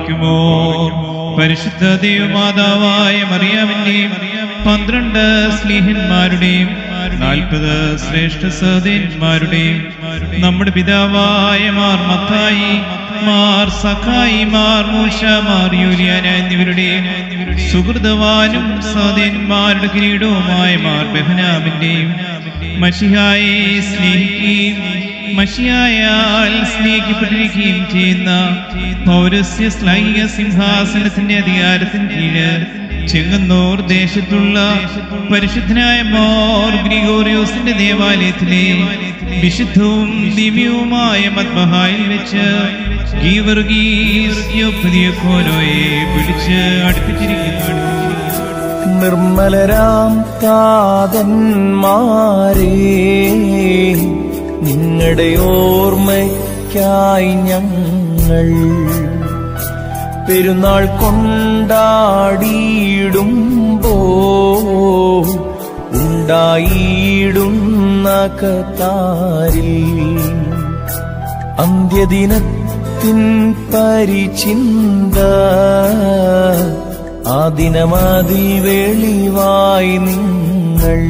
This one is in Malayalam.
ബാറയ്ക്കുമോ. പരിശുദ്ധ ദൈവമാതാവായ മറിയാമിന്റെയും 12 സ്ലീഹന്മാരുടെയും 40 ശ്രേഷ്ഠ സഹോദരന്മാരുടെയും നമ്മുടെ പിതാവായ മാർ മത്തായി, മാർ സഖായി, മാർ മൂശ, മാർ യൂലിയാന എന്നിവരുടെയും സുഹൃതവാനും സഹോദരന്മാരുടെ കിരീടവുമായ മാർ ബെഹനാമിന്റെയും മശിഹായെ സ്നേഹിക്കുകയും മശിഹായാൽ സ്നേഹിക്കപ്പെട്ടിരിക്കുകയും ചെയ്യുന്ന പൗരസ്യ ശ്ലൈഹിക സിംഹാസനത്തിന്റെ അധികാരത്തിന് കീഴ് ചെങ്ങന്നൂർ ദേശത്തുള്ള പരിശുദ്ധനായ മോർ ഗ്രിഗോറിയോസിന്റെ ദേവാലയത്തിലെ വിശുദ്ധവും ദിവ്യവുമായ മദ്ബഹായിൽ വെച്ച് ഗീവർഗീസ് യോപ്പദിയക്കോനോയെ വിളിച്ച് അടുപ്പിച്ചിരിക്കുന്നു. നിർമ്മലരാം താതന്മാരേ, നിങ്ങളുടെ ഓർമ്മയ്ക്കായി ഞങ്ങൾ പെരുന്നാൾ കൊണ്ടാടിയിടുമ്പോൾ ഉണ്ടായിടുന്ന കതാരിൽ അന്ത്യദിനത്തിൻ പരിചിന്ത ആ ദിനമതിൽ വെളിവായി നിങ്ങൾ